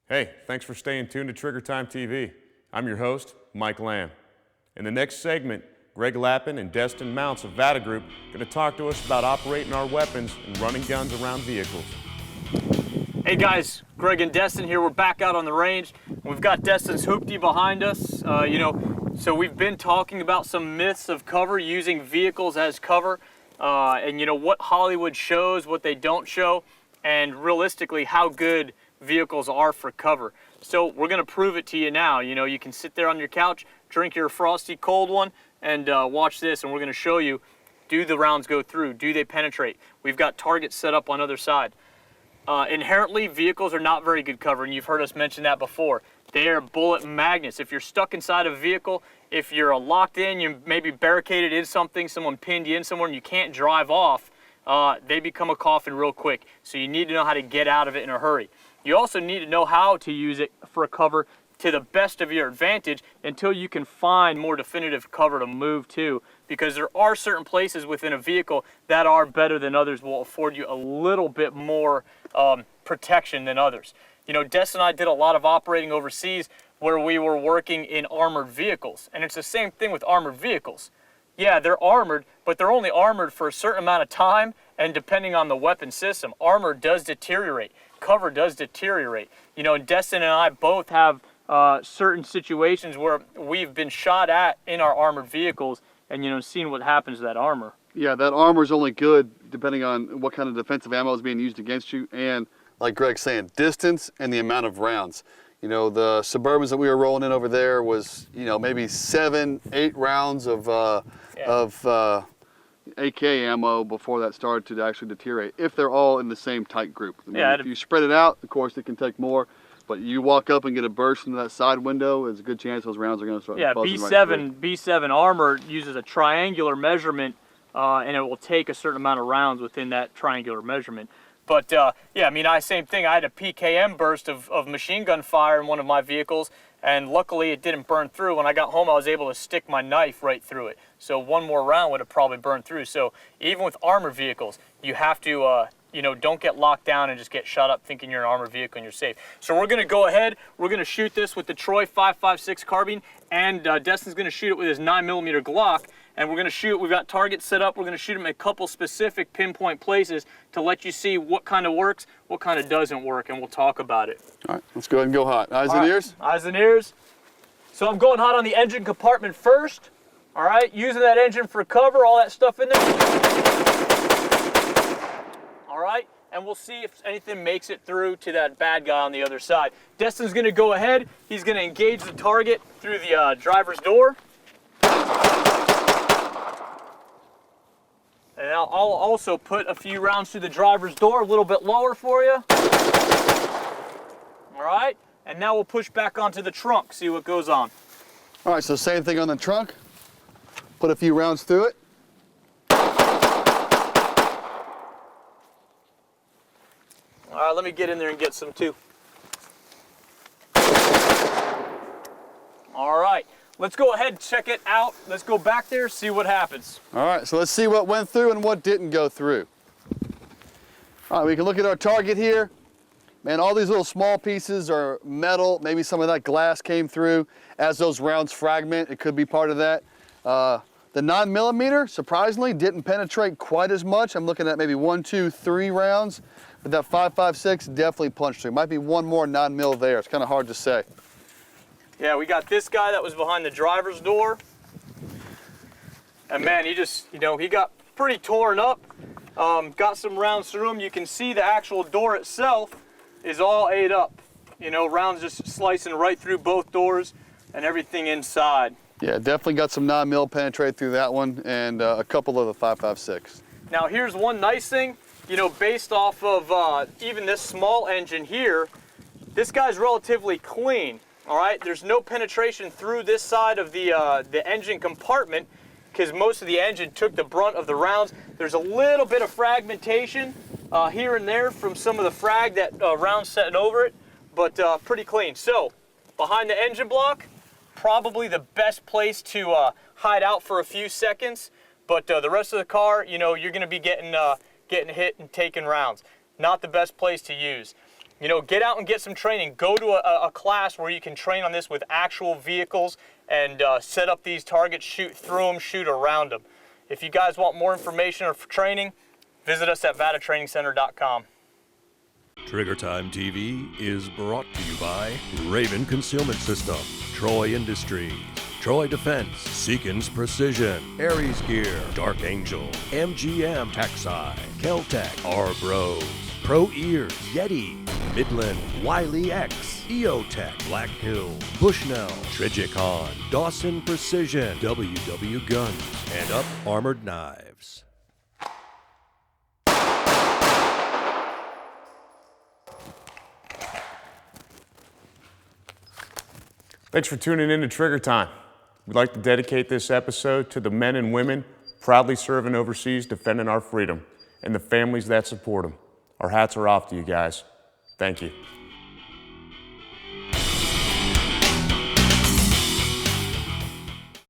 Hey, thanks for staying tuned to Trigger Time TV. I'm your host, Mike Lamb. In the next segment, Greg Lappin and Destin Mounts of VATA Group are going to talk to us about operating our weapons and running guns around vehicles. Hey guys, Greg and Destin here. We're back out on the range. We've got Destin's hoopty behind us. So we've been talking about some myths of cover, using vehicles as cover, and what Hollywood shows, what they don't show, and realistically how good vehicles are for cover. So we're going to prove it to you now. You can sit there on your couch, drink your frosty cold one, and watch this, and we're going to show you, do the rounds go through? Do they penetrate? We've got targets set up on the other side. Inherently, vehicles are not very good cover, and you've heard us mention that before. They are bullet magnets. If you're stuck inside a vehicle, if you're locked in, you maybe barricaded in something, someone pinned you in somewhere and you can't drive off, they become a coffin real quick. So you need to know how to get out of it in a hurry. You also need to know how to use it for a cover to the best of your advantage until you can find more definitive cover to move to, because there are certain places within a vehicle that are better than others, will afford you a little bit more protection than others. Des and I did a lot of operating overseas where we were working in armored vehicles, and it's the same thing with armored vehicles. Yeah, they're armored, but they're only armored for a certain amount of time, and depending on the weapon system, armor does deteriorate, cover does deteriorate. Destin and I both have certain situations where we've been shot at in our armored vehicles and seen what happens to that armor. Yeah, that armor is only good depending on what kind of defensive ammo is being used against you, and like Greg's saying, distance and the amount of rounds. The Suburbans that we were rolling in over there was, maybe 7-8 rounds of AK ammo before that started to actually deteriorate, if they're all in the same tight group. If you spread it out, of course, it can take more. But you walk up and get a burst into that side window, there's a good chance those rounds are going to start buzzing right through. B7 armor uses a triangular measurement, and it will take a certain amount of rounds within that triangular measurement. But same thing. I had a PKM burst of machine gun fire in one of my vehicles, and luckily it didn't burn through. When I got home, I was able to stick my knife right through it. So one more round would have probably burned through. So even with armored vehicles, you have to don't get locked down and just get shot up thinking you're an armored vehicle and you're safe. So we're going to go ahead. We're going to shoot this with the Troy 5.56 carbine, and Destin's going to shoot it with his 9mm Glock. And we're going to shoot, we've got targets set up. We're going to shoot them in a couple specific pinpoint places to let you see what kind of works, what kind of doesn't work, and we'll talk about it. All right, let's go ahead and go hot. Eyes and ears? Eyes and ears. So I'm going hot on the engine compartment first. All right, using that engine for cover, all that stuff in there. All right, and we'll see if anything makes it through to that bad guy on the other side. Destin's going to go ahead. He's going to engage the target through the driver's door. And I'll also put a few rounds through the driver's door, a little bit lower for you. All right, and now we'll push back onto the trunk, see what goes on. All right, so same thing on the trunk. Put a few rounds through it. All right, let me get in there and get some too. All right. Let's go ahead and check it out. Let's go back there, see what happens. All right, so let's see what went through and what didn't go through. All right, we can look at our target here. Man, all these little small pieces are metal. Maybe some of that glass came through. As those rounds fragment, it could be part of that. The 9mm, surprisingly, didn't penetrate quite as much. I'm looking at maybe 1, 2, 3 rounds. But that 5.56 definitely punched through. Might be one more 9mm there. It's kind of hard to say. Yeah, we got this guy that was behind the driver's door. And man, he just, he got pretty torn up. Got some rounds through him. You can see the actual door itself is all ate up. Rounds just slicing right through both doors and everything inside. Yeah, definitely got some 9mm penetrate through that one, and a couple of the 5.56. Now here's one nice thing, based off of even this small engine here, this guy's relatively clean. All right, there's no penetration through this side of the engine compartment because most of the engine took the brunt of the rounds. There's a little bit of fragmentation here and there from some of the frag that rounds set over it, but pretty clean. So behind the engine block, probably the best place to hide out for a few seconds, but the rest of the car, you're going to be getting hit and taking rounds. Not the best place to use. You know, get out and get some training. Go to a class where you can train on this with actual vehicles and set up these targets, shoot through them, shoot around them. If you guys want more information or for training, visit us at vatatrainingcenter.com. Trigger Time TV is brought to you by Raven Concealment System, Troy Industries, Troy Defense, Seekins Precision, Aries Gear, Dark Angel, MGM Taxi, Keltec, R-Bros, Pro Ears, Yeti, Midland, Wiley X, EOTech, Black Hill, Bushnell, Trigicon, Dawson Precision, WW Guns, and Up Armored Knives. Thanks for tuning in to Trigger Time. We'd like to dedicate this episode to the men and women proudly serving overseas defending our freedom and the families that support them. Our hats are off to you guys. Thank you.